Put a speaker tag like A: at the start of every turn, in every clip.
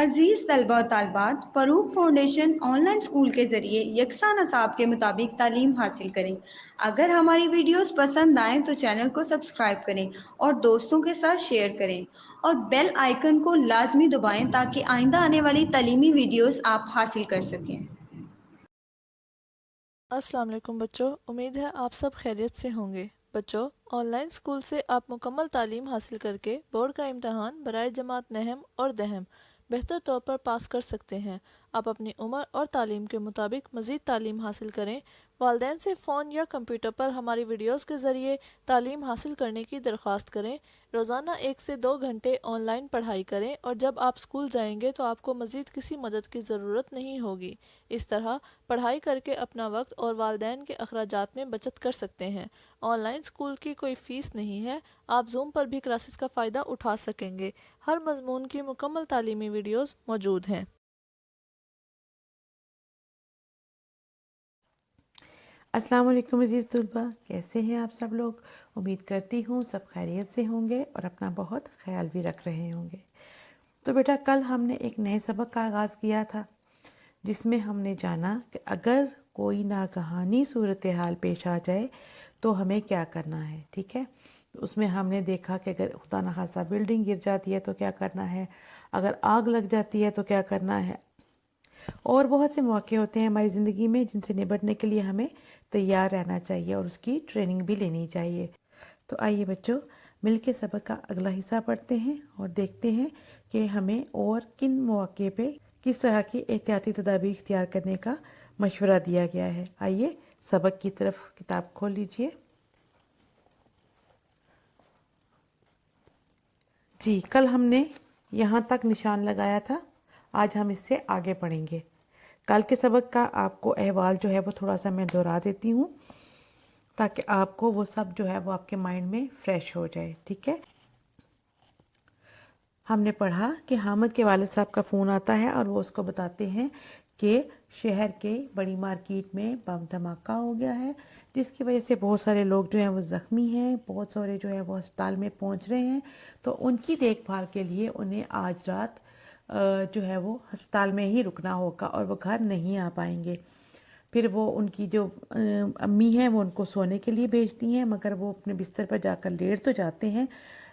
A: عزیز طلبہ و طالبات، فروغ فاؤنڈیشن آن لائن اسکول کے ذریعے یکساں نصاب کے مطابق تعلیم حاصل کریں۔ اگر ہماری ویڈیوز پسند آئیں تو چینل کو سبسکرائب کریں اور دوستوں کے ساتھ شیئر کریں اور بیل آئیکن کو لازمی دبائیں تاکہ آئندہ آنے والی تعلیمی ویڈیوز آپ حاصل کر سکیں۔
B: السلام علیکم بچوں، امید ہے آپ سب خیریت سے ہوں گے۔ بچوں، آن لائن اسکول سے آپ مکمل تعلیم حاصل کر کے بورڈ کا امتحان برائے جماعت نہم اور دہم بہتر طور پر پاس کر سکتے ہیں۔ آپ اپنی عمر اور تعلیم کے مطابق مزید تعلیم حاصل کریں۔ والدین سے فون یا کمپیوٹر پر ہماری ویڈیوز کے ذریعے تعلیم حاصل کرنے کی درخواست کریں۔ روزانہ 1 سے 2 گھنٹے آن لائن پڑھائی کریں اور جب آپ اسکول جائیں گے تو آپ کو مزید کسی مدد کی ضرورت نہیں ہوگی۔ اس طرح پڑھائی کر کے اپنا وقت اور والدین کے اخراجات میں بچت کر سکتے ہیں۔ آن لائن اسکول کی کوئی فیس نہیں ہے، آپ زوم پر بھی کلاسز کا فائدہ اٹھا سکیں گے۔ ہر مضمون کی مکمل تعلیمی ویڈیوز موجود ہیں۔
C: السلام علیکم عزیز طلبہ، کیسے ہیں آپ سب لوگ؟ امید کرتی ہوں سب خیریت سے ہوں گے اور اپنا بہت خیال بھی رکھ رہے ہوں گے۔ تو بیٹا، کل ہم نے ایک نئے سبق کا آغاز کیا تھا جس میں ہم نے جانا کہ اگر کوئی ناگہانی صورتحال پیش آ جائے تو ہمیں کیا کرنا ہے، ٹھیک ہے؟ اس میں ہم نے دیکھا کہ اگر خدا نخواستہ بلڈنگ گر جاتی ہے تو کیا کرنا ہے، اگر آگ لگ جاتی ہے تو کیا کرنا ہے، اور بہت سے موقع ہوتے ہیں ہماری زندگی میں جن سے نبٹنے کے لیے ہمیں تیار رہنا چاہیے اور اس کی ٹریننگ بھی لینی چاہیے۔ تو آئیے بچوں، مل کے سبق کا اگلا حصہ پڑھتے ہیں اور دیکھتے ہیں کہ ہمیں اور کن مواقع پہ کس طرح کی احتیاطی تدابیر اختیار کرنے کا مشورہ دیا گیا ہے۔ آئیے سبق کی طرف کتاب کھول لیجئے۔ جی، کل ہم نے یہاں تک نشان لگایا تھا، آج ہم اس سے آگے پڑھیں گے۔ کل کے سبق کا آپ کو احوال جو ہے وہ تھوڑا سا میں دہرا دیتی ہوں تاکہ آپ کو وہ سب جو ہے وہ آپ کے مائنڈ میں فریش ہو جائے، ٹھیک ہے؟ ہم نے پڑھا کہ حامد کے والد صاحب کا فون آتا ہے اور وہ اس کو بتاتے ہیں کہ شہر کے بڑی مارکیٹ میں بم دھماکہ ہو گیا ہے، جس کی وجہ سے بہت سارے لوگ جو ہیں وہ زخمی ہیں، بہت سارے جو ہے وہ ہسپتال میں پہنچ رہے ہیں۔ تو ان کی دیکھ بھال کے لیے انہیں آج رات جو ہے وہ ہسپتال میں ہی رکنا ہوگا اور وہ گھر نہیں آ پائیں گے۔ پھر وہ ان کی جو امی ہیں وہ ان کو سونے کے لیے بھیجتی ہیں، مگر وہ اپنے بستر پر جا کر لیٹ تو جاتے ہیں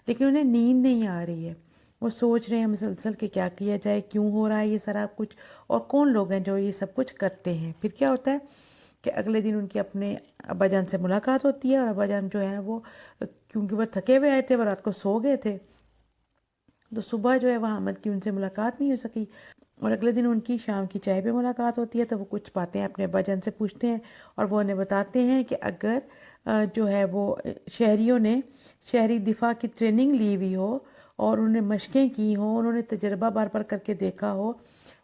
C: لیکن انہیں نیند نہیں آ رہی ہے۔ وہ سوچ رہے ہیں مسلسل کہ کیا کیا جائے، کیوں ہو رہا ہے یہ سارا کچھ، اور کون لوگ ہیں جو یہ سب کچھ کرتے ہیں۔ پھر کیا ہوتا ہے کہ اگلے دن ان کی اپنے ابا جان سے ملاقات ہوتی ہے اور ابا جان جو ہے وہ کیونکہ وہ تھکے ہوئے آئے تھے، وہ رات کو سو گئے تھے، تو صبح جو ہے وہ حامد کی ان سے ملاقات نہیں ہو سکی، اور اگلے دن ان کی شام کی چائے پہ ملاقات ہوتی ہے۔ تو وہ کچھ باتیں اپنے ابا جان سے پوچھتے ہیں اور وہ انہیں بتاتے ہیں کہ اگر جو ہے وہ شہریوں نے شہری دفاع کی ٹریننگ لی ہوئی ہو اور انہوں نے مشقیں کی ہوں، انہوں نے تجربہ بار بار کر کے دیکھا ہو،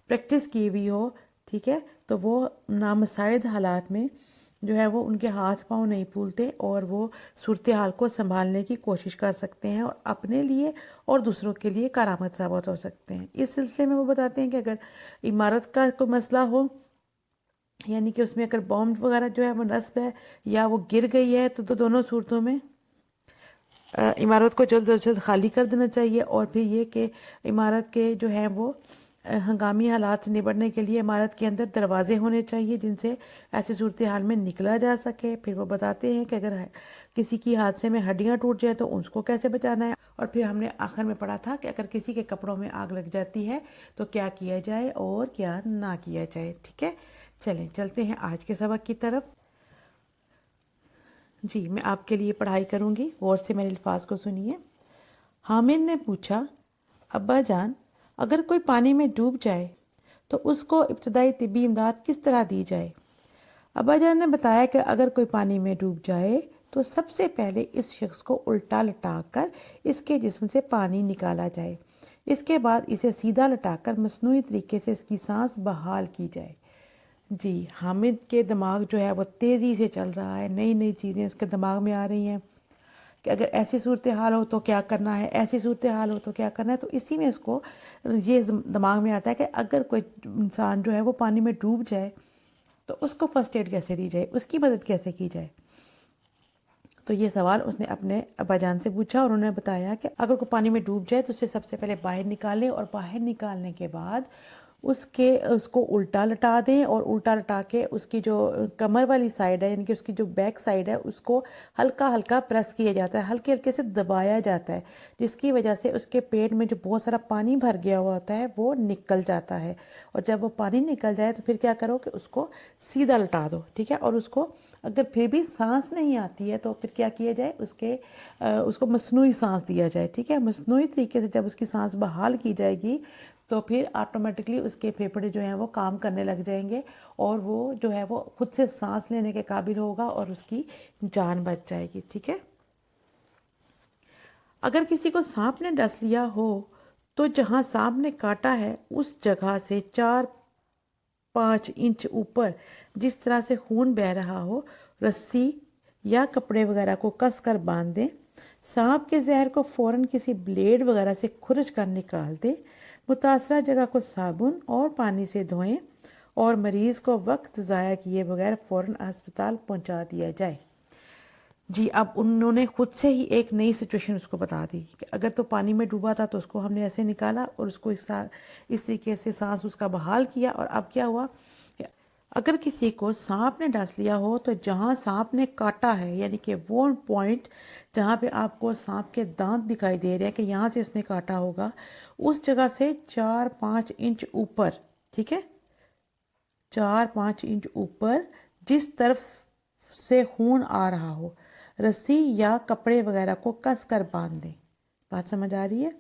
C: پریکٹس کی ہوئی ہو، ٹھیک ہے، تو وہ نامساعد حالات میں جو ہے وہ ان کے ہاتھ پاؤں نہیں پھولتے اور وہ صورتحال کو سنبھالنے کی کوشش کر سکتے ہیں اور اپنے لیے اور دوسروں کے لیے کارآمد ثابت ہو سکتے ہیں۔ اس سلسلے میں وہ بتاتے ہیں کہ اگر عمارت کا کوئی مسئلہ ہو، یعنی کہ اس میں اگر بام وغیرہ جو ہے وہ نصب ہے یا وہ گر گئی ہے، تو دونوں صورتوں میں عمارت کو جلد از جلد خالی کر دینا چاہیے، اور پھر یہ کہ عمارت کے جو ہیں وہ ہنگامی حالات سے نبٹنے کے لیے عمارت کے اندر دروازے ہونے چاہیے جن سے ایسی صورتحال میں نکلا جا سکے۔ پھر وہ بتاتے ہیں کہ اگر کسی کی حادثے میں ہڈیاں ٹوٹ جائے تو اس کو کیسے بچانا ہے، اور پھر ہم نے آخر میں پڑھا تھا کہ اگر کسی کے کپڑوں میں آگ لگ جاتی ہے تو کیا کیا جائے اور کیا نہ کیا جائے، ٹھیک ہے؟ چلیں چلتے ہیں آج کے سبق کی طرف۔ جی، میں آپ کے لیے پڑھائی کروں گی، غور سے میرے الفاظ کو سنیے۔ حامد نے پوچھا، ابا جان، اگر کوئی پانی میں ڈوب جائے تو اس کو ابتدائی طبی امداد کس طرح دی جائے؟ ابا جان نے بتایا کہ اگر کوئی پانی میں ڈوب جائے تو سب سے پہلے اس شخص کو الٹا لٹا کر اس کے جسم سے پانی نکالا جائے، اس کے بعد اسے سیدھا لٹا کر مصنوعی طریقے سے اس کی سانس بحال کی جائے۔ جی، حامد کے دماغ جو ہے وہ تیزی سے چل رہا ہے، نئی نئی چیزیں اس کے دماغ میں آ رہی ہیں کہ اگر ایسی صورتحال ہو تو کیا کرنا ہے، ایسی صورتحال ہو تو کیا کرنا ہے۔ تو اسی میں اس کو یہ دماغ میں آتا ہے کہ اگر کوئی انسان جو ہے وہ پانی میں ڈوب جائے تو اس کو فرسٹ ایڈ کیسے دی جائے، اس کی مدد کیسے کی جائے۔ تو یہ سوال اس نے اپنے ابا جان سے پوچھا اور انہوں نے بتایا کہ اگر کوئی پانی میں ڈوب جائے تو اسے سب سے پہلے باہر نکالیں اور باہر نکالنے کے بعد اس کو الٹا لٹا دیں اور الٹا لٹا کے اس کی جو کمر والی سائڈ ہے یعنی کہ اس کی جو بیک سائڈ ہے اس کو ہلکا ہلکا پریس کیا جاتا ہے، ہلکے ہلکے سے دبایا جاتا ہے، جس کی وجہ سے اس کے پیٹ میں جو بہت سارا پانی بھر گیا ہوا ہوتا ہے وہ نکل جاتا ہے۔ اور جب وہ پانی نکل جائے تو پھر کیا کرو کہ اس کو سیدھا لٹا دو، ٹھیک ہے، اور اس کو اگر پھر بھی سانس نہیں آتی ہے تو پھر کیا کیا جائے، اس کو مصنوعی سانس دیا جائے، ٹھیک ہے، مصنوعی طریقے سے جب اس کی سانس بحال کی جائے گی تو پھر آٹومیٹکلی اس کے پھیپھڑے جو ہیں وہ کام کرنے لگ جائیں گے اور وہ جو ہے وہ خود سے سانس لینے کے قابل ہوگا اور اس کی جان بچ جائے گی، ٹھیک ہے۔ اگر کسی کو سانپ نے ڈس لیا ہو تو جہاں سانپ نے کاٹا ہے اس جگہ سے 4-5 انچ اوپر جس طرح سے خون بہہ رہا ہو رسی یا کپڑے وغیرہ کو کس کر باندھ دیں۔ سانپ کے زہر کو فوراً کسی بلیڈ وغیرہ سے کھرچ کر نکال دیں۔ متاثرہ جگہ کو صابن اور پانی سے دھوئیں اور مریض کو وقت ضائع کیے بغیر فوراً ہسپتال پہنچا دیا جائے۔ جی اب انہوں نے خود سے ہی ایک نئی سچویشن اس کو بتا دی کہ اگر تو پانی میں ڈوبا تھا تو اس کو ہم نے ایسے نکالا اور اس کو اس طریقے سے سانس اس کا بحال کیا، اور اب کیا ہوا، اگر کسی کو سانپ نے ڈس لیا ہو تو جہاں سانپ نے کاٹا ہے یعنی کہ وہ پوائنٹ جہاں پہ آپ کو سانپ کے دانت دکھائی دے رہے ہیں کہ یہاں سے اس نے کاٹا ہوگا، اس جگہ سے 4-5 انچ اوپر، ٹھیک ہے، 4-5 انچ اوپر جس طرف سے خون آ رہا ہو رسی یا کپڑے وغیرہ کو کس کر باندھ دیں۔ بات سمجھ آ رہی ہے؟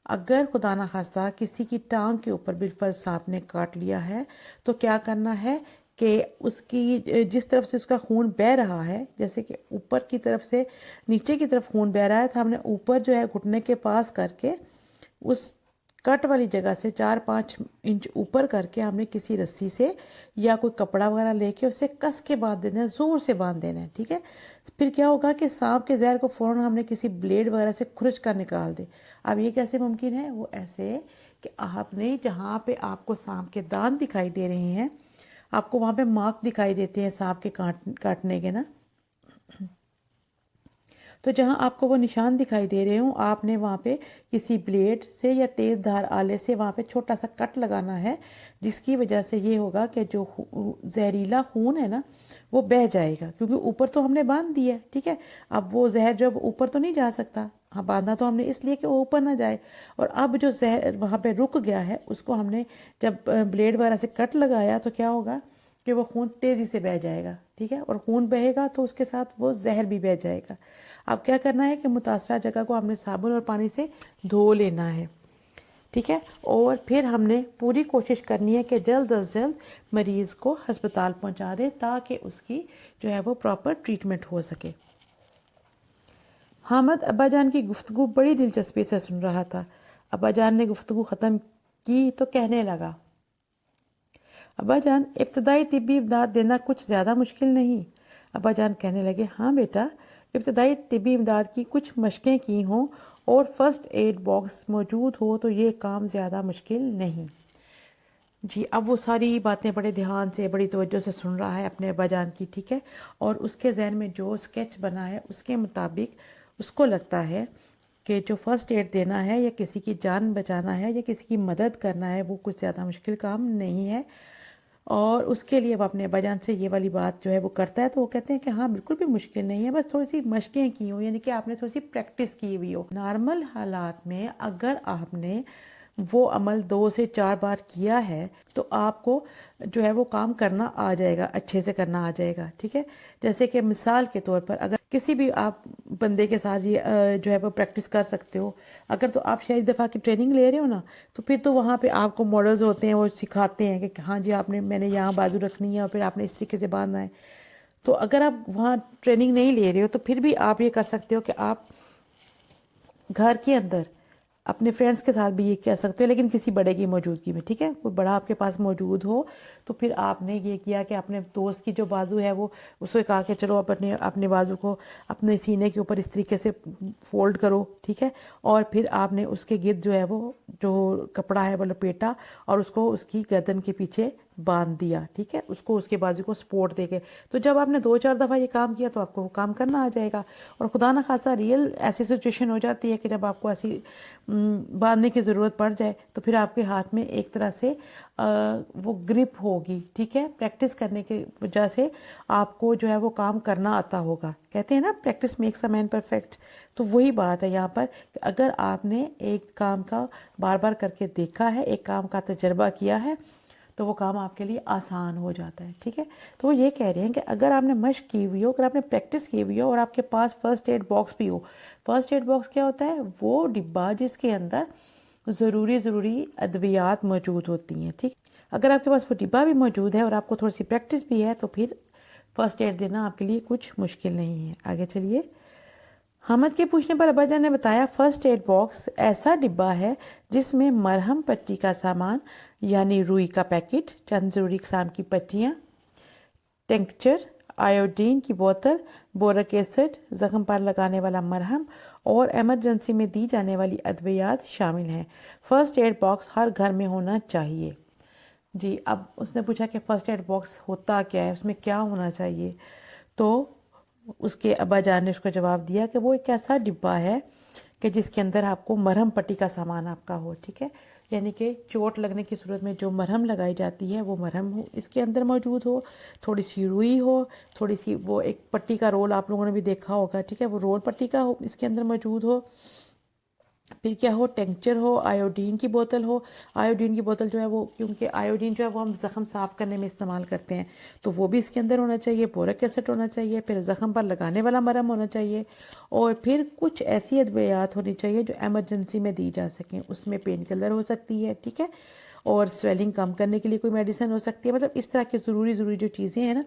C: اگر خدا نخواستہ کسی کی ٹانگ کے اوپر بالفرض سانپ نے کاٹ لیا ہے تو کیا کرنا ہے کہ اس کی جس طرف سے اس کا خون بہہ رہا ہے، جیسے کہ اوپر کی طرف سے نیچے کی طرف خون بہہ رہا ہے تو ہم نے اوپر جو ہے گھٹنے کے پاس کر کے اس کٹ والی جگہ سے 4-5 انچ اوپر کر کے ہم نے کسی رسی سے یا کوئی کپڑا وغیرہ لے کے اسے کس کے باندھ دینا ہے، زور سے باندھ دینا ہے، ٹھیک ہے۔ پھر کیا ہوگا کہ سانپ کے زہر کو فوراً ہم نے کسی بلیڈ وغیرہ سے کھرچ کر نکال دے۔ اب یہ کیسے ممکن ہے؟ وہ ایسے کہ آپ نے جہاں پہ آپ کو سانپ کے دانت دکھائی دے رہے ہیں، آپ کو وہاں پہ مارک دکھائی دیتے ہیں سانپ کے کاٹنے کے نا، تو جہاں آپ کو وہ نشان دکھائی دے رہے ہوں آپ نے وہاں پہ کسی بلیڈ سے یا تیز دھار آلے سے وہاں پہ چھوٹا سا کٹ لگانا ہے، جس کی وجہ سے یہ ہوگا کہ جو زہریلا خون ہے نا وہ بہہ جائے گا، کیونکہ اوپر تو ہم نے باندھ دیا ہے، ٹھیک ہے، اب وہ زہر جب اوپر تو نہیں جا سکتا، ہاں باندھا تو ہم نے اس لیے کہ وہ اوپر نہ جائے، اور اب جو زہر وہاں پہ رک گیا ہے اس کو ہم نے جب بلیڈ وغیرہ سے کٹ لگایا تو کیا ہوگا کہ وہ خون تیزی سے بہہ جائے گا، ٹھیک ہے، اور خون بہے گا تو اس کے ساتھ وہ زہر بھی بہہ جائے گا۔ اب کیا کرنا ہے کہ متاثرہ جگہ کو ہم نے صابن اور پانی سے دھو لینا ہے، ٹھیک ہے، اور پھر ہم نے پوری کوشش کرنی ہے کہ جلد از جلد مریض کو ہسپتال پہنچا دیں تاکہ اس کی جو ہے وہ پراپر ٹریٹمنٹ ہو سکے۔ حامد ابا جان کی گفتگو بڑی دلچسپی سے سن رہا تھا۔ ابا جان نے گفتگو ختم کی تو کہنے لگا، ابا جان ابتدائی طبی امداد دینا کچھ زیادہ مشکل نہیں۔ ابا جان کہنے لگے، ہاں بیٹا، ابتدائی طبی امداد کی کچھ مشقیں کی ہوں اور فرسٹ ایڈ باکس موجود ہو تو یہ کام زیادہ مشکل نہیں۔ جی اب وہ ساری باتیں بڑے دھیان سے بڑی توجہ سے سن رہا ہے اپنے ابا جان کی، ٹھیک ہے، اور اس کے ذہن میں جو اسکیچ بنا ہے اس کے مطابق اس کو لگتا ہے کہ جو فرسٹ ایڈ دینا ہے یا کسی کی جان بچانا ہے یا کسی کی مدد کرنا ہے وہ کچھ زیادہ مشکل کام نہیں ہے، اور اس کے لیے وہ اپنے ابا جان سے یہ والی بات جو ہے وہ کرتا ہے تو وہ کہتے ہیں کہ ہاں بالکل بھی مشکل نہیں ہے، بس تھوڑی سی مشقیں کی ہوں، یعنی کہ آپ نے تھوڑی سی پریکٹس کی ہوئی ہو۔ نارمل حالات میں اگر آپ نے وہ عمل 2 سے 4 بار کیا ہے تو آپ کو جو ہے وہ کام کرنا آ جائے گا، اچھے سے کرنا آ جائے گا، ٹھیک ہے۔ جیسے کہ مثال کے طور پر اگر کسی بھی آپ بندے کے ساتھ یہ جو ہے وہ پریکٹس کر سکتے ہو، اگر تو آپ شہری دفاع کی ٹریننگ لے رہے ہو نا تو پھر تو وہاں پہ آپ کو ماڈلز ہوتے ہیں وہ سکھاتے ہیں کہ ہاں جی میں نے یہاں بازو رکھنی ہے اور پھر آپ نے اس طریقے سے باندھنا ہے۔ تو اگر آپ وہاں ٹریننگ نہیں لے رہے ہو تو پھر بھی آپ یہ کر سکتے ہو کہ آپ گھر کے اندر اپنے فرینڈس کے ساتھ بھی یہ کر سکتے ہو، لیکن کسی بڑے کی موجودگی میں، ٹھیک ہے، کوئی بڑا آپ کے پاس موجود ہو تو پھر آپ نے یہ کیا کہ اپنے دوست کی جو بازو ہے وہ اس کو کہا کہ چلو اپنے بازو کو اپنے سینے کے اوپر اس طریقے سے فولڈ کرو، ٹھیک ہے، اور پھر آپ نے اس کے گرد جو ہے وہ جو کپڑا ہے وہ لپیٹا اور اس کو اس کی گردن کے پیچھے باندھ دیا، ٹھیک ہے، اس کو اس کے بازو کو سپورٹ دے کے. تو جب آپ نے 2-4 دفعہ یہ کام کیا تو آپ کو وہ کام کرنا آ جائے گا. اور خدا نہ خاصا ریئل ایسی سچویشن ہو جاتی ہے کہ جب آپ کو ایسی باندھنے کی ضرورت پڑ جائے تو پھر آپ کے ہاتھ میں ایک طرح سے وہ گرپ ہوگی، ٹھیک ہے. پریکٹس کرنے کی وجہ سے آپ کو جو ہے وہ کام کرنا آتا ہوگا. کہتے ہیں نا practice makes a man perfect. تو وہی بات ہے یہاں پر کہ اگر آپ نے ایک کام کا بار بار کر کے دیکھا ہے، ایک کام کا تجربہ کیا ہے، تو وہ کام آپ کے لیے آسان ہو جاتا ہے، ٹھیک ہے. تو وہ یہ کہہ رہے ہیں کہ اگر آپ نے مشق کی ہوئی ہو، اگر آپ نے پریکٹس کی ہوئی ہو اور آپ کے پاس فرسٹ ایڈ باکس بھی ہو. فرسٹ ایڈ باکس کیا ہوتا ہے؟ وہ ڈبہ جس کے اندر ضروری ادویات موجود ہوتی ہیں، ٹھیک. اگر آپ کے پاس وہ ڈبہ بھی موجود ہے اور آپ کو تھوڑی سی پریکٹس بھی ہے تو پھر فرسٹ ایڈ دینا آپ کے لیے کچھ مشکل نہیں ہے. آگے چلیے. حامد کے پوچھنے پر ابا جان نے بتایا فرسٹ ایڈ باکس ایسا ڈبہ ہے جس میں مرہم پٹی کا سامان یعنی روئی کا پیکٹ، چند ضروری اقسام کی پٹیاں، ٹنکچر، آیوڈین کی بوتل، بورک ایسڈ، زخم پر لگانے والا مرہم اور ایمرجنسی میں دی جانے والی ادویات شامل ہیں. فرسٹ ایڈ باکس ہر گھر میں ہونا چاہیے. جی اب اس نے پوچھا کہ فرسٹ ایڈ باکس ہوتا کیا ہے، اس میں کیا ہونا چاہیے؟ تو اس کے ابا جان نے اس کو جواب دیا کہ وہ ایک ایسا ڈبہ ہے کہ جس کے اندر آپ کو مرہم پٹی کا سامان آپ کا ہو، ٹھیک ہے. یعنی کہ چوٹ لگنے کی صورت میں جو مرہم لگائی جاتی ہے وہ مرہم ہو اس کے اندر موجود ہو، تھوڑی سی روئی ہو، تھوڑی سی وہ ایک پٹی کا رول آپ لوگوں نے بھی دیکھا ہوگا، ٹھیک ہے، وہ رول پٹی کا ہو اس کے اندر موجود ہو. پھر کیا ہو؟ ٹینکچر ہو، آیوڈین کی بوتل ہو. آیوڈین کی بوتل جو ہے وہ کیونکہ آیوڈین جو ہے وہ ہم زخم صاف کرنے میں استعمال کرتے ہیں تو وہ بھی اس کے اندر ہونا چاہیے. بورک ایسڈ ہونا چاہیے. پھر زخم پر لگانے والا مرہم ہونا چاہیے. اور پھر کچھ ایسی ادویات ہونی چاہیے جو ایمرجنسی میں دی جا سکیں. اس میں پین کلر ہو سکتی ہے، ٹھیک ہے، اور سویلنگ کم کرنے کے لیے کوئی میڈیسن ہو سکتی ہے. مطلب اس طرح کی ضروری جو چیزیں ہیں نا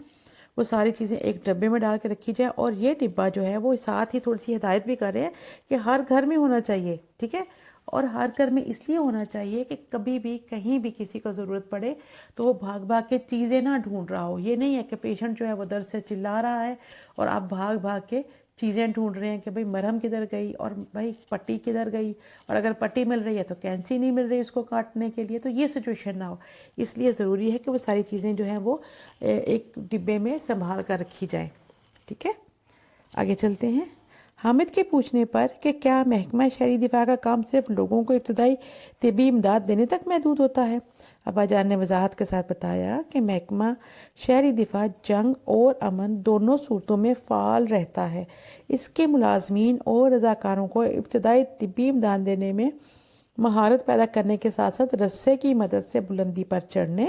C: وہ ساری چیزیں ایک ڈبے میں ڈال کے رکھی جائے. اور یہ ڈبہ جو ہے وہ ساتھ ہی تھوڑی سی ہدایت بھی کر رہے ہیں کہ ہر گھر میں ہونا چاہیے، ٹھیک ہے. اور ہر گھر میں اس لیے ہونا چاہیے کہ کبھی بھی کہیں بھی کسی کو ضرورت پڑے تو وہ بھاگ بھاگ کے چیزیں نہ ڈھونڈ رہا ہو. یہ نہیں ہے کہ پیشنٹ جو ہے وہ درد سے چلا رہا ہے اور آپ بھاگ بھاگ کے چیزیں ڈھونڈ رہے ہیں کہ بھئی مرہم کدھر گئی اور بھئی پٹی کدھر گئی، اور اگر پٹی مل رہی ہے تو کینچی نہیں مل رہی اس کو کاٹنے کے لیے. تو یہ سچویشن نہ ہو، اس لیے ضروری ہے کہ وہ ساری چیزیں جو ہیں وہ ایک ڈبے میں سنبھال کر رکھی جائیں، ٹھیک ہے. آگے چلتے ہیں. حامد کے پوچھنے پر کہ کیا محکمہ شہری دفاع کا کام صرف لوگوں کو ابتدائی طبی امداد دینے تک محدود ہوتا ہے؟ ابا جان نے وضاحت کے ساتھ بتایا کہ محکمہ شہری دفاع جنگ اور امن دونوں صورتوں میں فعال رہتا ہے. اس کے ملازمین اور رضاکاروں کو ابتدائی طبی امداد دینے میں مہارت پیدا کرنے کے ساتھ ساتھ رسے کی مدد سے بلندی پر چڑھنے،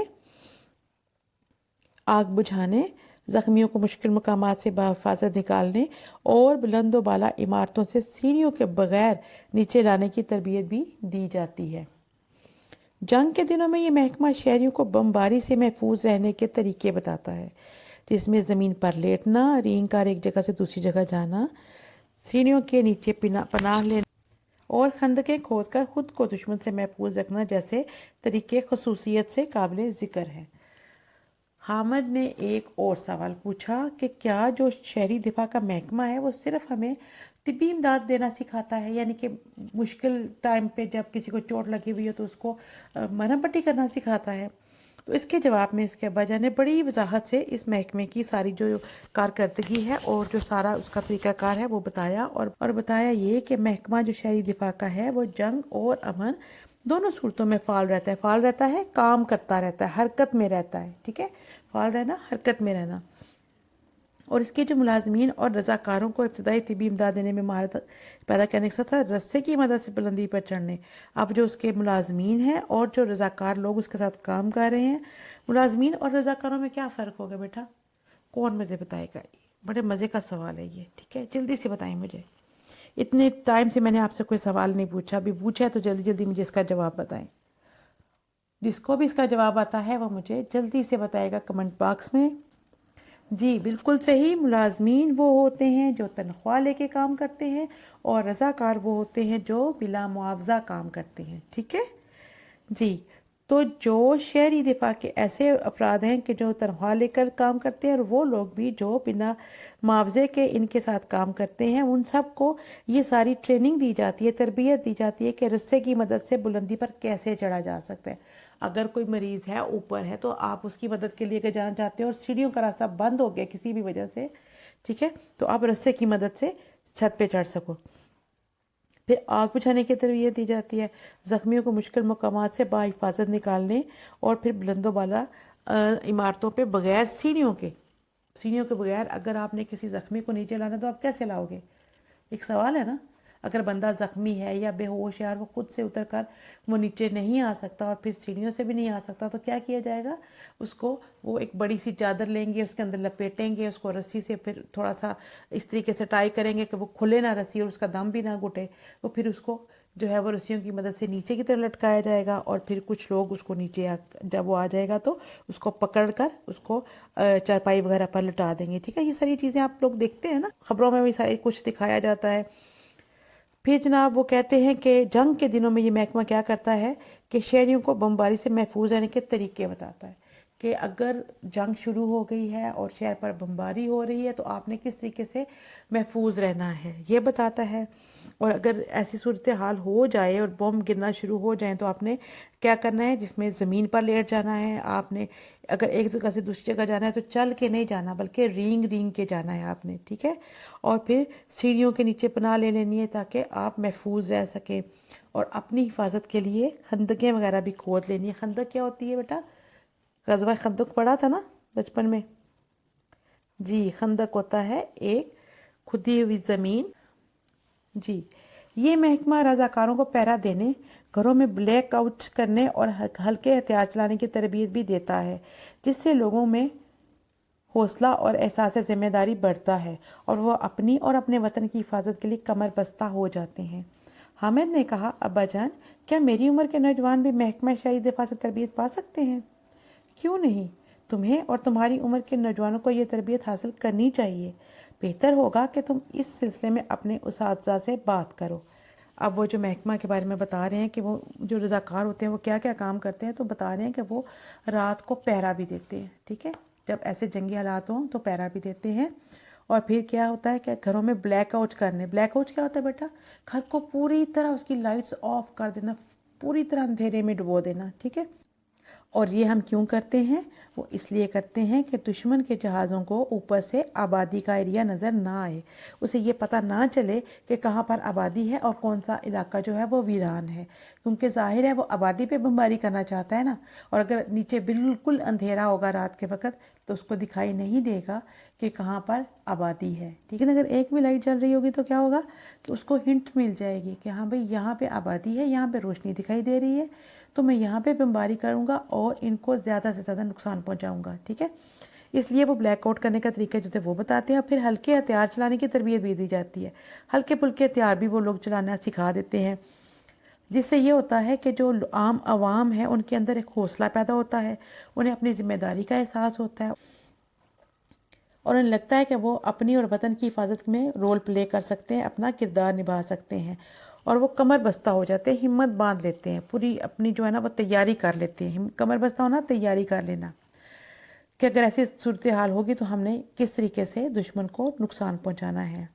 C: آگ بجھانے، زخمیوں کو مشکل مقامات سے بحفاظت نکالنے اور بلند و بالا عمارتوں سے سیڑھیوں کے بغیر نیچے لانے کی تربیت بھی دی جاتی ہے. جنگ کے دنوں میں یہ محکمہ شہریوں کو بمباری سے محفوظ رہنے کے طریقے بتاتا ہے، جس میں زمین پر لیٹنا، رینگ کار ایک جگہ سے دوسری جگہ جانا، سیڑھیوں کے نیچے پناہ لینا اور خندقیں کھود کر خود کو دشمن سے محفوظ رکھنا جیسے طریقے خصوصیت سے قابل ذکر ہیں. حامد نے ایک اور سوال پوچھا کہ کیا جو شہری دفاع کا محکمہ ہے وہ صرف ہمیں طبی امداد دینا سکھاتا ہے، یعنی کہ مشکل ٹائم پہ جب کسی کو چوٹ لگی ہوئی ہو تو اس کو مرہم پٹی کرنا سکھاتا ہے؟ تو اس کے جواب میں اس کے ابا جان نے بڑی وضاحت سے اس محکمے کی ساری جو کارکردگی ہے اور جو سارا اس کا طریقہ کار ہے وہ بتایا، اور بتایا یہ کہ محکمہ جو شہری دفاع کا ہے وہ جنگ اور امن دونوں صورتوں میں فعال رہتا ہے، کام کرتا رہتا ہے، حرکت میں رہتا ہے، ٹھیک ہے، فعال رہنا، حرکت میں رہنا. اور اس کے جو ملازمین اور رضاکاروں کو ابتدائی طبی امداد دینے میں مہارت پیدا کرنے کے ساتھ ساتھ رسے کی مدد سے بلندی پر چڑھنے. اب جو اس کے ملازمین ہیں اور جو رضاکار لوگ اس کے ساتھ کام کر رہے ہیں، ملازمین اور رضاکاروں میں کیا فرق ہوگا بیٹا؟ کون مجھے بتائے گا؟ بڑے مزے کا سوال ہے یہ، ٹھیک ہے، جلدی سے بتائیں مجھے. اتنے ٹائم سے میں نے آپ سے کوئی سوال نہیں پوچھا، ابھی پوچھا ہے تو جلدی جلدی مجھے اس کا جواب بتائیں. جس کو بھی اس کا جواب آتا ہے وہ مجھے جلدی سے بتائے گا کمنٹ باکس میں. جی بالکل صحیح، ملازمین وہ ہوتے ہیں جو تنخواہ لے کے کام کرتے ہیں اور رضاکار وہ ہوتے ہیں جو بلا معاوضہ کام کرتے ہیں، ٹھیک ہے جی. تو جو شہری دفاع کے ایسے افراد ہیں کہ جو تنخواہ لے کر کام کرتے ہیں اور وہ لوگ بھی جو بنا معاوضے کے ان کے ساتھ کام کرتے ہیں، ان سب کو یہ ساری ٹریننگ دی جاتی ہے، تربیت دی جاتی ہے کہ رسے کی مدد سے بلندی پر کیسے چڑھا جا سکتا ہے۔ اگر کوئی مریض ہے اوپر ہے تو آپ اس کی مدد کے لیے اگر جانا چاہتے ہیں اور سیڑھیوں کا راستہ بند ہو گیا کسی بھی وجہ سے، ٹھیک ہے، تو آپ رسے کی مدد سے چھت پہ چڑھ سکو۔ پھر آگ بجھانے کی تربیت دی جاتی ہے، زخمیوں کو مشکل مقامات سے بحفاظت نکالنے اور پھر بلند و بالا عمارتوں پہ بغیر سیڑھیوں کے بغیر اگر آپ نے کسی زخمی کو نیچے لانا تو آپ کیسے لاؤ گے؟ ایک سوال ہے نا۔ اگر بندہ زخمی ہے یا بے ہوش ہے اور وہ خود سے اتر کر وہ نیچے نہیں آ سکتا اور پھر سیڑھیوں سے بھی نہیں آ سکتا تو کیا کیا جائے گا؟ اس کو وہ ایک بڑی سی چادر لیں گے، اس کے اندر لپیٹیں گے، اس کو رسی سے پھر تھوڑا سا اس طریقے سے ٹائی کریں گے کہ وہ کھلے نہ رسی اور اس کا دم بھی نہ گھٹے، وہ پھر اس کو جو ہے وہ رسیوں کی مدد سے نیچے کی طرف لٹکایا جائے گا اور پھر کچھ لوگ اس کو نیچے جب وہ آ جائے گا تو اس کو پکڑ کر اس کو چارپائی وغیرہ پر لٹا دیں گے، ٹھیک ہے۔ یہ ساری چیزیں آپ لوگ دیکھتے ہیں نا، خبروں میں بھی ساری کچھ دکھایا جاتا ہے۔ پھر جناب وہ کہتے ہیں کہ جنگ کے دنوں میں یہ محکمہ کیا کرتا ہے کہ شہریوں کو بمباری سے محفوظ رہنے کے طریقے بتاتا ہے کہ اگر جنگ شروع ہو گئی ہے اور شہر پر بمباری ہو رہی ہے تو آپ نے کس طریقے سے محفوظ رہنا ہے یہ بتاتا ہے، اور اگر ایسی صورتحال ہو جائے اور بم گرنا شروع ہو جائیں تو آپ نے کیا کرنا ہے، جس میں زمین پر لیٹ جانا ہے، آپ نے اگر ایک جگہ سے دوسری جگہ جانا ہے تو چل کے نہیں جانا بلکہ رینگ کے جانا ہے آپ نے، ٹھیک ہے، اور پھر سیڑھیوں کے نیچے پناہ لے لینی ہے تاکہ آپ محفوظ رہ سکیں، اور اپنی حفاظت کے لیے خندقیں وغیرہ بھی کھود لینی ہے۔ خندق کیا ہوتی ہے بیٹا؟ غزوہ خندق پڑھا تھا نا بچپن میں؟ جی، خندق ہوتا ہے ایک کھدی ہوئی زمین۔ جی، یہ محکمہ رضاکاروں کو پہرا دینے، گھروں میں بلیک آؤٹ کرنے اور ہلکے ہتھیار چلانے کی تربیت بھی دیتا ہے، جس سے لوگوں میں حوصلہ اور احساس ذمہ داری بڑھتا ہے اور وہ اپنی اور اپنے وطن کی حفاظت کے لیے کمر بستہ ہو جاتے ہیں۔ حامد نے کہا، ابا جان، کیا میری عمر کے نوجوان بھی محکمہ شہری دفاع سے تربیت پا سکتے ہیں؟ کیوں نہیں؟ تمہیں اور تمہاری عمر کے نوجوانوں کو یہ تربیت حاصل کرنی چاہیے۔ بہتر ہوگا کہ تم اس سلسلے میں اپنے اساتذہ سے بات کرو۔ اب وہ جو محکمہ کے بارے میں بتا رہے ہیں کہ وہ جو رضاکار ہوتے ہیں وہ کیا کیا کام کرتے ہیں، تو بتا رہے ہیں کہ وہ رات کو پہرا بھی دیتے ہیں، ٹھیک ہے، جب ایسے جنگی حالات ہوں تو پہرا بھی دیتے ہیں۔ اور پھر کیا ہوتا ہے کہ گھروں میں بلیک آؤٹ کرنے، بلیک آؤٹ کیا ہوتا ہے بیٹا؟ گھر کو پوری طرح اس کی لائٹس آف کر دینا، پوری طرح اندھیرے میں ڈبو دینا، ٹھیک ہے۔ اور یہ ہم کیوں کرتے ہیں؟ وہ اس لیے کرتے ہیں کہ دشمن کے جہازوں کو اوپر سے آبادی کا ایریا نظر نہ آئے، اسے یہ پتہ نہ چلے کہ کہاں پر آبادی ہے اور کون سا علاقہ جو ہے وہ ویران ہے، کیونکہ ظاہر ہے وہ آبادی پہ بمباری کرنا چاہتا ہے نا، اور اگر نیچے بالکل اندھیرا ہوگا رات کے وقت تو اس کو دکھائی نہیں دے گا کہ کہاں پر آبادی ہے، ٹھیک ہے نا۔ اگر ایک بھی لائٹ جل رہی ہوگی تو کیا ہوگا کہ اس کو ہنٹ مل جائے گی کہ ہاں بھئی یہاں پہ آبادی ہے، یہاں پہ روشنی دکھائی دے رہی ہے، تو میں یہاں پہ بمباری کروں گا اور ان کو زیادہ سے زیادہ نقصان پہنچاؤں گا، ٹھیک ہے۔ اس لیے وہ بلیک آؤٹ کرنے کا طریقہ جو تھے وہ بتاتے ہیں، اور پھر ہلکے ہتھیار چلانے کی تربیت بھی دی جاتی ہے، ہلکے پھلکے ہتھیار بھی وہ لوگ چلانا سکھا دیتے ہیں، جس سے یہ ہوتا ہے کہ جو عام عوام ہے ان کے اندر ایک حوصلہ پیدا ہوتا ہے، انہیں اپنی ذمہ داری کا احساس ہوتا ہے اور انہیں لگتا ہے کہ وہ اپنی اور وطن کی حفاظت میں رول پلے کر سکتے ہیں، اپنا کردار نبھا سکتے ہیں، اور وہ کمر بستہ ہو جاتے ہیں، ہمت باندھ لیتے ہیں، پوری اپنی جو ہے نا وہ تیاری کر لیتے ہیں۔ کمر بستہ ہونا، تیاری کر لینا کہ اگر ایسی صورتحال ہوگی تو ہم نے کس طریقے سے دشمن کو نقصان پہنچانا ہے۔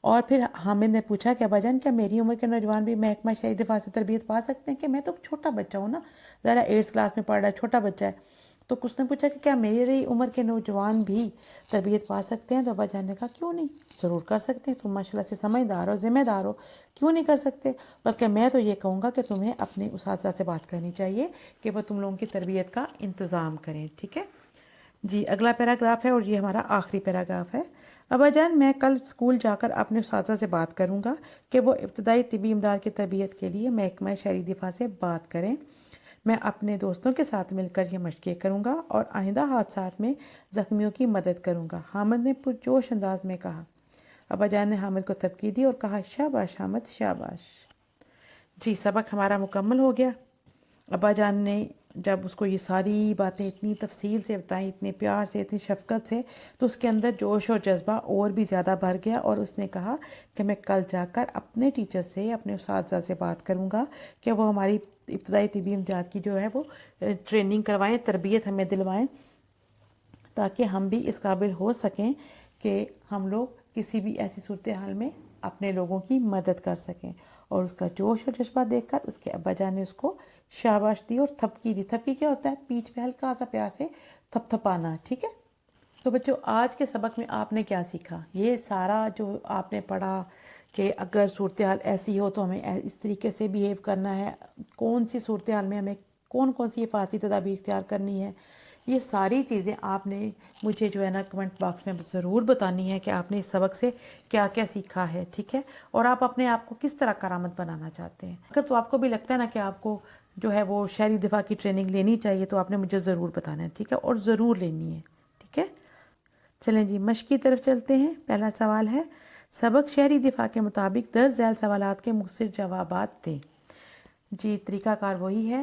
C: اور پھر حامد نے پوچھا کہ ابا جان، کیا میری عمر کے نوجوان بھی محکمہ شہری دفاع سے تربیت پا سکتے ہیں؟ کہ میں تو چھوٹا بچہ ہوں نا، ذرا 8th کلاس میں پڑھ رہا ہے، چھوٹا بچہ ہے۔ تو کچھ نے پوچھا کہ کیا میری عمر کے نوجوان بھی تربیت پا سکتے ہیں؟ تو ابا جان نے کہا کیوں نہیں، ضرور کر سکتے ہیں، تم ماشاءاللہ سے سمجھدار ہو، ذمہ دار ہو، کیوں نہیں کر سکتے؟ بلکہ میں تو یہ کہوں گا کہ تمہیں اپنے اساتذہ سے بات کرنی چاہیے کہ وہ تم لوگوں کی تربیت کا انتظام کریں، ٹھیک ہے جی۔ اگلا پیراگراف ہے اور یہ ہمارا آخری پیراگراف ہے۔ ابا جان، میں کل اسکول جا کر اپنے اساتذہ سے بات کروں گا کہ وہ ابتدائی طبی امداد کی تربیت کے لیے محکمہ شہری دفاع سے بات کریں۔ میں اپنے دوستوں کے ساتھ مل کر یہ مشقیں کروں گا اور آئندہ حادثات میں زخمیوں کی مدد کروں گا، حامد نے پرجوش انداز میں کہا۔ ابا جان نے حامد کو تبکیت دی اور کہا، شاباش حامد، شاباش۔ جی، سبق ہمارا مکمل ہو گیا۔ ابا جان نے جب اس کو یہ ساری باتیں اتنی تفصیل سے بتائیں، اتنے پیار سے، اتنی شفقت سے، تو اس کے اندر جوش اور جذبہ اور بھی زیادہ بڑھ گیا، اور اس نے کہا کہ میں کل جا کر اپنے ٹیچر سے، اپنے اساتذہ سے بات کروں گا کہ وہ ہماری ابتدائی طبی امداد کی جو ہے وہ ٹریننگ کروائیں، تربیت ہمیں دلوائیں، تاکہ ہم بھی اس قابل ہو سکیں کہ ہم لوگ کسی بھی ایسی صورتحال میں اپنے لوگوں کی مدد کر سکیں۔ اور اس کا جوش اور جذبہ دیکھ کر اس کے ابا جان نے اس کو شاباش دی اور تھپکی دی۔ تھپکی کیا ہوتا ہے؟ پیٹھ پہ ہلکا سا پیار سے تھپ تھپانا، ٹھیک ہے؟ تو بچوں، آج کے سبق میں آپ نے کیا سیکھا؟ یہ سارا جو آپ نے پڑھا کہ اگر صورتحال ایسی ہو تو ہمیں اس طریقے سے بیہیو کرنا ہے، کون سی صورتحال میں ہمیں کون کون سی حفاظتی تدابیر اختیار کرنی ہے، یہ ساری چیزیں آپ نے مجھے جو ہے نا کمنٹ باکس میں ضرور بتانی ہے کہ آپ نے اس سبق سے کیا کیا سیکھا ہے، ٹھیک ہے؟ اور آپ اپنے آپ کو کس طرح کارآمد بنانا چاہتے ہیں۔ اگر تو آپ کو بھی لگتا ہے نا کہ آپ کو جو ہے وہ شہری دفاع کی ٹریننگ لینی چاہیے، تو آپ نے مجھے ضرور بتانا ہے، ٹھیک ہے؟ اور ضرور لینی ہے، ٹھیک ہے؟ چلیں جی مشق کی طرف چلتے ہیں۔ پہلا سوال ہے، سبق شہری دفاع کے مطابق درج ذیل سوالات کے مختصر جوابات دیں۔ جی طریقہ کار وہی ہے،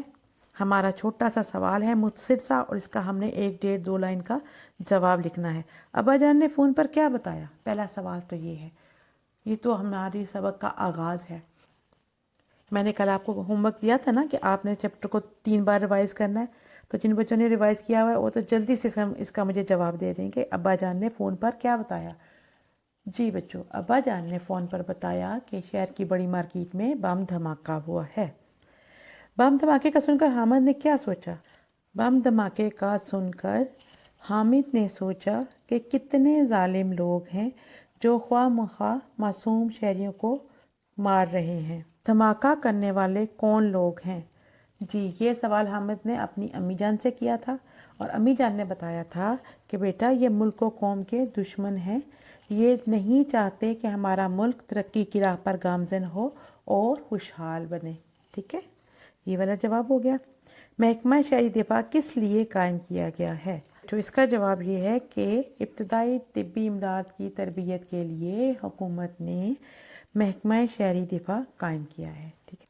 C: ہمارا چھوٹا سا سوال ہے مختصر سا، اور اس کا ہم نے 1 1.5 2 لائن کا جواب لکھنا ہے۔ ابا جان نے فون پر کیا بتایا؟ پہلا سوال تو یہ ہے، یہ تو ہماری سبق کا آغاز ہے۔ میں نے کل آپ کو ہوم ورک دیا تھا نا کہ آپ نے چیپٹر کو 3 بار ریوائز کرنا ہے، تو جن بچوں نے ریوائز کیا ہوا ہے وہ تو جلدی سے اس کا مجھے جواب دے دیں کہ ابا جان نے فون پر کیا بتایا۔ جی بچوں، ابا جان نے فون پر بتایا کہ شہر کی بڑی مارکیٹ میں بم دھماکہ ہوا ہے۔ بم دھماکے کا سن کر حامد نے کیا سوچا؟ بم دھماکے کا سن کر حامد نے سوچا کہ کتنے ظالم لوگ ہیں جو خواہ مخواہ معصوم شہریوں کو مار رہے ہیں۔ دھماکہ کرنے والے کون لوگ ہیں؟ جی یہ سوال حامد نے اپنی امی جان سے کیا تھا، اور امی جان نے بتایا تھا کہ بیٹا یہ ملک و قوم کے دشمن ہیں، یہ نہیں چاہتے کہ ہمارا ملک ترقی کی راہ پر گامزن ہو اور خوشحال بنے، ٹھیک ہے؟ یہ والا جواب ہو گیا۔ محکمہ شہری دفاع کس لیے قائم کیا گیا ہے؟ تو اس کا جواب یہ ہے کہ ابتدائی طبی امداد کی تربیت کے لیے حکومت نے محکمہ شہری دفاع قائم کیا ہے، ٹھیک ہے؟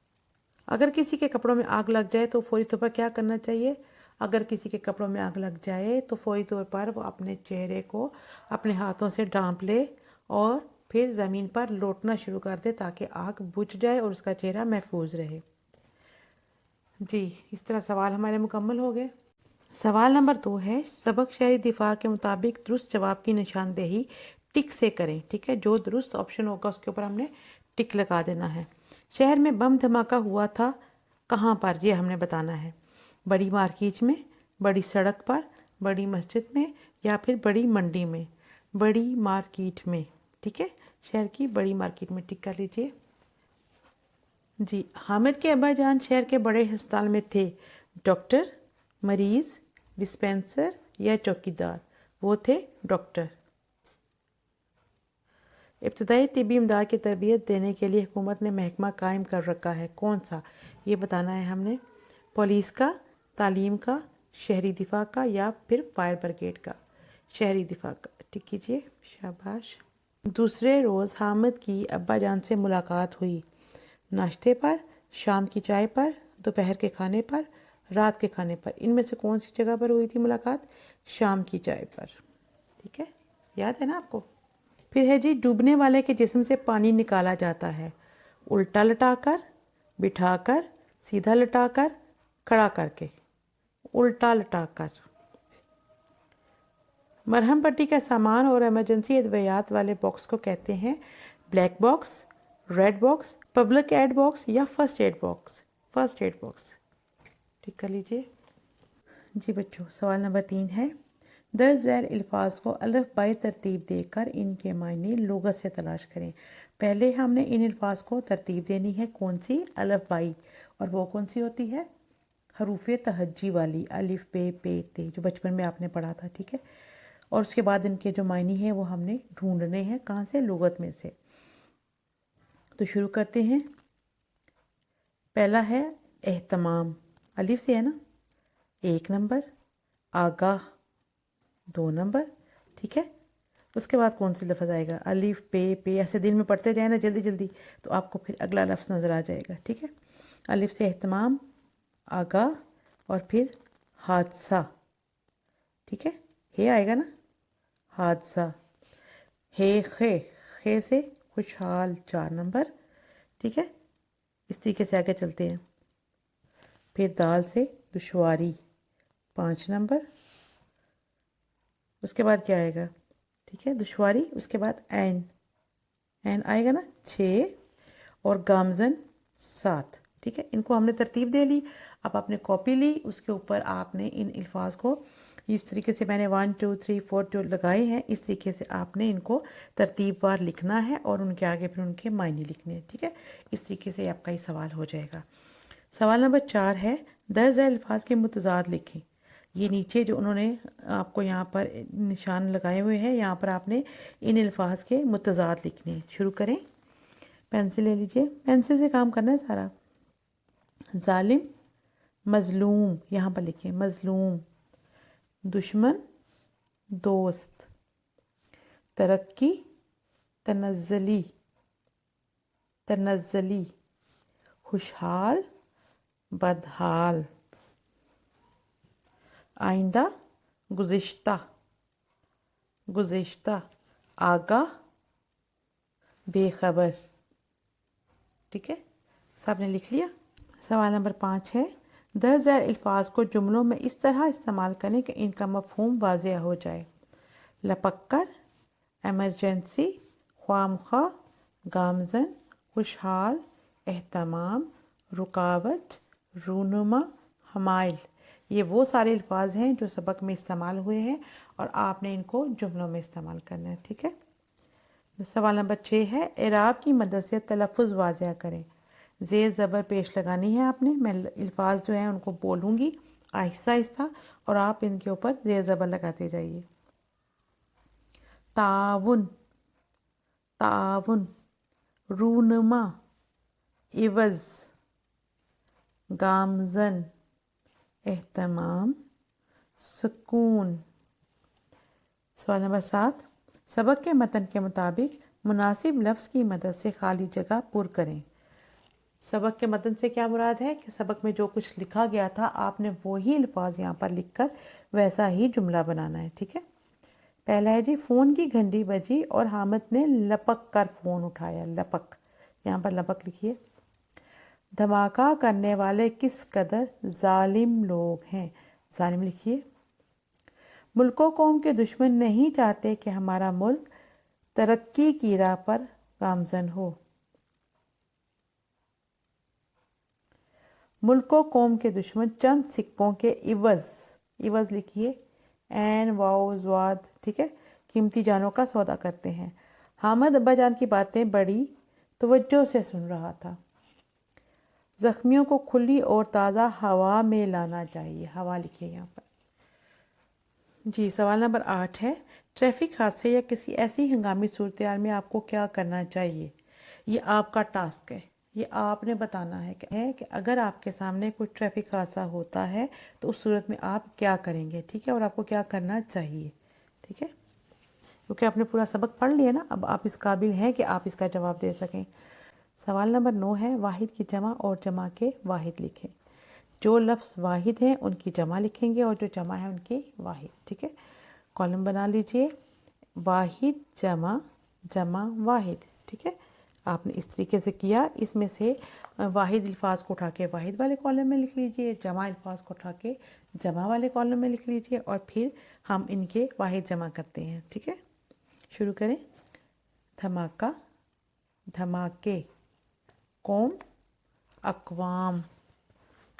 C: اگر کسی کے کپڑوں میں آگ لگ جائے تو فوری طور پر کیا کرنا چاہیے؟ اگر کسی کے کپڑوں میں آگ لگ جائے تو فوری طور پر وہ اپنے چہرے کو اپنے ہاتھوں سے ڈھانپ لے اور پھر زمین پر لوٹنا شروع کر دے تاکہ آگ بجھ جائے اور اس کا چہرہ محفوظ رہے۔ جی اس طرح سوال ہمارے مکمل ہو گئے۔ سوال نمبر 2 ہے، سبق شہری دفاع کے مطابق درست جواب کی نشاندہی ٹک سے کریں، ٹھیک ہے؟ جو درست آپشن ہوگا اس کے اوپر ہم نے ٹک لگا دینا ہے۔ شہر میں بم دھماکہ ہوا تھا کہاں پر؟ یہ ہم نے بتانا ہے۔ بڑی مارکیٹ میں، بڑی سڑک پر، بڑی مسجد میں، یا پھر بڑی منڈی میں؟ بڑی مارکیٹ میں، ٹھیک ہے؟ شہر کی بڑی مارکیٹ میں ٹک کر لیجئے۔ جی حامد کے ابا جان شہر کے بڑے ہسپتال میں تھے، ڈاکٹر، مریض، ڈسپینسر یا چوکیدار؟ وہ تھے ڈاکٹر۔ ابتدائی طبی امداد کی تربیت دینے کے لیے حکومت نے محکمہ قائم کر رکھا ہے، کون سا؟ یہ بتانا ہے ہم نے۔ پولیس کا، تعلیم کا، شہری دفاع کا، یا پھر فائر بریگیڈ کا؟ شہری دفاع کا، ٹھیک کیجیے، شاباش۔ دوسرے روز حامد کی ابا جان سے ملاقات ہوئی، ناشتے پر، شام کی چائے پر، دوپہر کے کھانے پر، رات کے کھانے پر؟ ان میں سے کون سی جگہ پر ہوئی تھی ملاقات؟ شام کی چائے پر، ٹھیک ہے؟ یاد ہے نا آپ کو؟ پھر ہے جی، ڈوبنے والے کے جسم سے پانی نکالا جاتا ہے الٹا لٹا کر، بٹھا کر، سیدھا لٹا کر، کھڑا کر کے؟ الٹا لٹا کر۔ مرہم پٹی کا سامان اور ایمرجنسی ادویات والے باکس کو کہتے ہیں black box, red box, public aid box, یا first aid box? First aid box, ٹھیک کر لیجئے۔ جی بچوں، سوال نمبر 3 ہے، درج ذیل الفاظ کو الف بائی ترتیب دے کر ان کے معنی لغت سے تلاش کریں۔ پہلے ہم نے ان الفاظ کو ترتیب دینی ہے، کون سی؟ الف بائی، اور وہ کون سی ہوتی ہے؟ حروف تہجی والی، الف بے پے تے، جو بچپن میں آپ نے پڑھا تھا، ٹھیک ہے؟ اور اس کے بعد ان کے جو معنی ہیں وہ ہم نے ڈھونڈنے ہیں، کہاں سے؟ لغت میں سے۔ تو شروع کرتے ہیں۔ پہلا ہے اہتمام، الف سے ہے نا، 1 نمبر۔ آگاہ، 2 نمبر، ٹھیک ہے؟ اس کے بعد کون سی لفظ آئے گا؟ الف پے پے، ایسے دن میں پڑھتے جائیں نا جلدی جلدی تو آپ کو پھر اگلا لفظ نظر آ جائے گا، ٹھیک ہے؟ الف سے اہتمام، آگاہ، اور پھر حادثہ. ٹھیک ہے, ہے آئے گا نا, حادثہ. ہے خے سے خوشحال 4 نمبر. ٹھیک ہے, اس طریقے سے آگے چلتے ہیں. پھر دال سے دشواری 5 نمبر. اس کے بعد کیا آئے گا؟ ٹھیک ہے, دشواری. اس کے بعد عین آئے گا نا 6 اور گامزن 7. ٹھیک ہے, ان کو ہم نے ترتیب دے لی. اب آپ نے کاپی لی, اس کے اوپر آپ نے ان الفاظ کو اس طریقے سے میں نے 1 2 3 4 جو لگائے ہیں اس طریقے سے آپ نے ان کو ترتیب وار لکھنا ہے اور ان کے آگے پھر ان کے معنی لکھنے ہیں. ٹھیک ہے, اس طریقے سے آپ کا یہ سوال ہو جائے گا. سوال نمبر 4 ہے درج ذیل الفاظ کے متضاد لکھیں. یہ نیچے جو انہوں نے آپ کو یہاں پر نشان لگائے ہوئے ہیں, یہاں پر آپ نے ان الفاظ کے متضاد لکھنے ہیں. شروع کریں, پینسل لے لیجئے, پینسل سے کام کرنا ہے سارا. ظالم مظلوم, یہاں پر لکھیں مظلوم. دشمن دوست. ترقی تنزلی خوشحال بدحال. آئندہ گزشتہ آگاہ بے خبر. ٹھیک ہے, سب نے لکھ لیا. سوال نمبر 5 ہے درج ذیل الفاظ کو جملوں میں اس طرح استعمال کریں کہ ان کا مفہوم واضح ہو جائے. لپک کر, ایمرجنسی, خواہ گامزن, خوشحال, اہتمام, رکاوٹ, رونما, حمائل. یہ وہ سارے الفاظ ہیں جو سبق میں استعمال ہوئے ہیں اور آپ نے ان کو جملوں میں استعمال کرنا ہے. ٹھیک ہے. سوال نمبر 6 ہے اعراب کی مدد سے تلفظ واضح کریں. زیر زبر پیش لگانی ہے آپ نے. میں الفاظ جو ہیں ان کو بولوں گی آہستہ آہستہ اور آپ ان کے اوپر زیر زبر لگاتے جائیے. تعاون, رونما, عوض, گامزن, اہتمام, سکون. سوال نمبر 7 سبق کے متن کے مطابق مناسب لفظ کی مدد سے خالی جگہ پر کریں. سبق کے متن سے کیا مراد ہے کہ سبق میں جو کچھ لکھا گیا تھا آپ نے وہی الفاظ یہاں پر لکھ کر ویسا ہی جملہ بنانا ہے. ٹھیک ہے. پہلا ہے جی فون کی گھنٹی بجی اور حامد نے لپک کر فون اٹھایا. لپک, یہاں پر لپک لکھیے. دھماکہ کرنے والے کس قدر ظالم لوگ ہیں. ظالم لکھیے. ملک و قوم کے دشمن نہیں چاہتے کہ ہمارا ملک ترقی کی راہ پر گامزن ہو. ملک و قوم کے دشمن چند سکوں کے عوض لکھیے. عین واو زواد. ٹھیک ہے, قیمتی جانوں کا سودا کرتے ہیں. حامد ابا جان کی باتیں بڑی توجہ سے سن رہا تھا. زخمیوں کو کھلی اور تازہ ہوا میں لانا چاہیے. ہوا لکھیے یہاں پر. جی سوال نمبر 8 ہے ٹریفک حادثے یا کسی ایسی ہنگامی صورتحال میں آپ کو کیا کرنا چاہیے. یہ آپ کا ٹاسک ہے. یہ آپ نے بتانا ہے کہ اگر آپ کے سامنے کوئی ٹریفک حادثہ ہوتا ہے تو اس صورت میں آپ کیا کریں گے. ٹھیک ہے, اور آپ کو کیا کرنا چاہیے. ٹھیک ہے, کیونکہ آپ نے پورا سبق پڑھ لیا نا, اب آپ اس قابل ہیں کہ آپ اس کا جواب دے سکیں. سوال نمبر 9 ہے واحد کی جمع اور جمع کے واحد لکھیں. جو لفظ واحد ہیں ان کی جمع لکھیں گے اور جو جمع ہے ان کی واحد. ٹھیک ہے, کالم بنا لیجئے. واحد جمع واحد. ٹھیک ہے, آپ نے اس طریقے سے کیا. اس میں سے واحد الفاظ کو اٹھا کے واحد والے کالم میں لکھ لیجئے, جمع الفاظ کو اٹھا کے جمع والے کالم میں لکھ لیجئے اور پھر ہم ان کے واحد جمع کرتے ہیں. ٹھیک ہے, شروع کریں. دھماکہ, دھماکے, قوم, اقوام,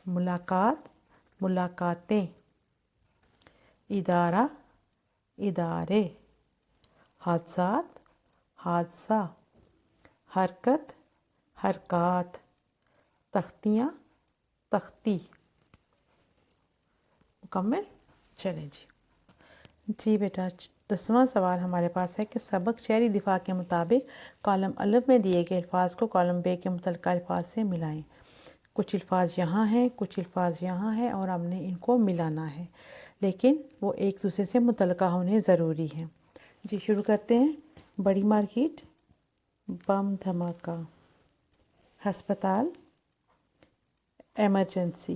C: ملاقات, ملاقاتیں, ادارہ, ادارے, حادثات, حادثہ, حرکت, حرکات, تختیاں, تختی. مکمل. چلیں جی بیٹا 10واں سوال ہمارے پاس ہے کہ سبق شعری دفاع کے مطابق کالم الف میں دیے گئے الفاظ کو کالم بے کے متعلقہ الفاظ سے ملائیں. کچھ الفاظ یہاں ہیں, کچھ الفاظ یہاں ہیں اور ہم نے ان کو ملانا ہے, لیکن وہ ایک دوسرے سے متعلقہ ہونے ضروری ہیں. جی شروع کرتے ہیں. بڑی مارکیٹ, بم دھماکہ, ہسپتال, ایمرجنسی,